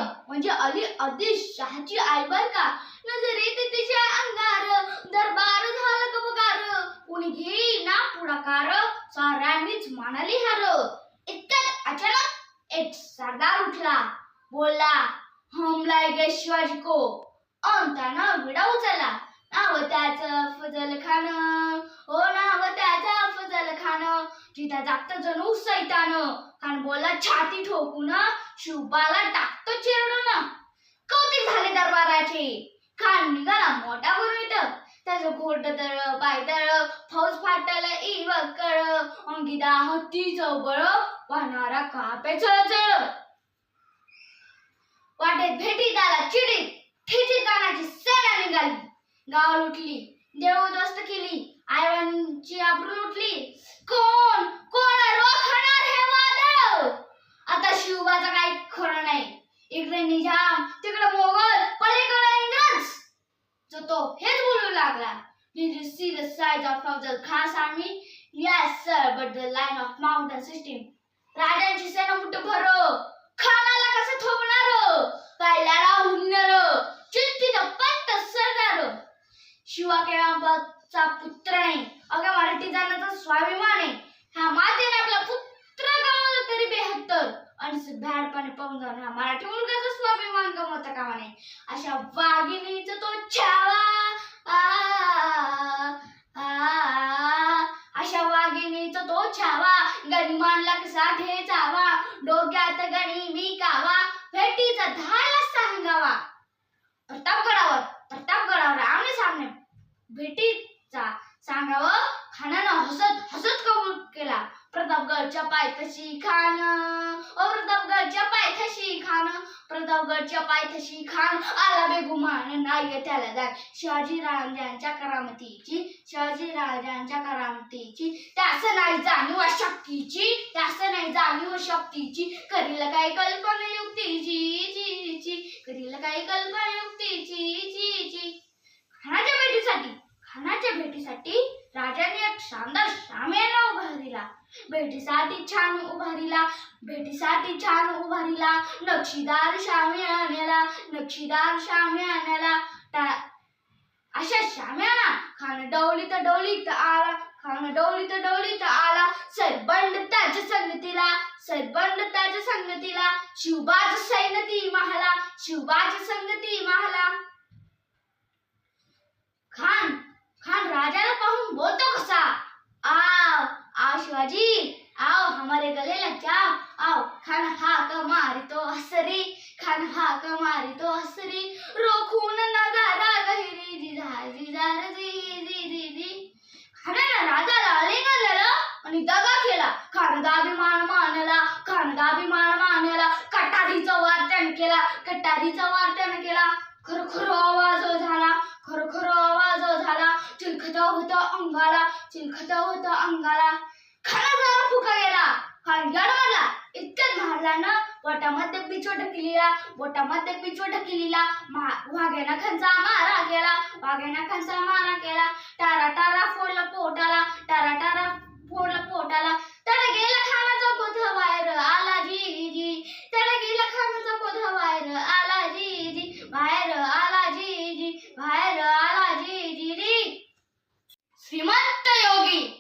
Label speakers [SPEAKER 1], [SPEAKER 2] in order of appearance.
[SPEAKER 1] बेगम म्हणजे अली आदिलशहाची आई बर का. नजरेत तिच्या अंगार दरबार झाला गबगार. कोणी घेईना पुढाकार साऱ्यांनीच मानली हार. इतक्यात अचानक एक सरदार उठला, बोलला, हम लाएंगे शिवाजी को. त्यानं विडा उचलला. नाव त्याचं अफजल खान. हो नाव त्याचं अफजल खान. जिथं जागतं जणू सैतान. खान बोलला छाती ठोकून, शिवबाला टाकतो चिरडून. कौतिक झाले दरबाराचे. खान निघाला मोठा गुरमीत. त्याचं घोट तर पायदळ फौज फाटल इवकळ. अंगिदा हत्ती चौबळ वाहणारा कापे चळचळ. वाटेत भेटीत आला चिडीत ठिचित कानाची सेना निघाली. गाव लुटली, देव उद्ध्वस्त केली, आईबांची आबरू लुटली. कोण कोण रोखणार हे वादळ. आता शिवबाचं काही खरं नाही. इकडे निजाम, तिकडे मोगल, पलीकडे इंग्रज. जो तो हेच बोलू लागला. Did you see the size of Afzal Khan's army? Yes sir, but the line of mountain system. राजांची सेना मुठभर. खानाला कसं थोपणार. काय लढा हुनर. चिंतित पंत सरदार. शिवा केळांबाचा पुत्र नाही. अगं मराठी जाण्याचा स्वाभिमान आहे. ह्या मातेने आपला पुत्र गमावला तरी 72 आणि भ्याडपणे पाहून जाऊन ह्या मराठी मुलगाचा स्वाभिमान गमावता कामा नये. अशा वाघिणीचा तो छावा. अशा वाघिणीचा तो छावा. गणी मांडला कसा ठेचावा. डोक्यात गणी विकावा. भेटीचा धाडला सांगावा. प्रतापगडावर आमने सामने भेटीचा सांगावं. खानानं हसत हसत कबूल केला. प्रतापगडच्या पायथ्याशी खान. प्रतापगडच्या पायथ्याशी खान. प्रतापगडच्या पायथ्याशी खान. आला बेगुमान नाही त्याला जाण. शिवाजी राजांच्या करामतीची. शिवाजी राजांच्या करामतीची. त्यास नाही जाणीव शक्तीची. त्यास नाही जाणीव शक्तीची. करील काही कल्पना युक्तीची. करील काही कल्पना युक्तीची. खानाच्या भेटीसाठी राजाने एक शानदार शामियाना उभारला. भेटीसाठी छान उभारला. नक्षीदार शामियान्याला अशा शामियाना खान डौलीत आला. सरबंड त्याच्या संगतीला. शिवबाज सैन्यती महाला. खान राजाला पाहून बोलतो कसा. आओ शिवाजी, आओ हमारे गले लग जाओ. आओ. खान हाक मारितो हसरी. रोखून नगारा गहिरी जिजार जी. खानानं राजाला आलिंगन आणि दगा केला. खान दाभिमान मानला. कटारीचा वार त्यानं केला. खरखर आवाज झाला. चिलखत होतं अंगाला. खानाचा फुका गेला. खान गडबडला. इतक्यात महाराजांना बोटामध्ये पिछो ढकलीला. वाघ्यानं खानचा मारा केला. टारा फोडला पोटाला. त्याला गेला खानाचा कोथा बाहेर आला जी. बाहेर आला जी. श्रीमंत योगी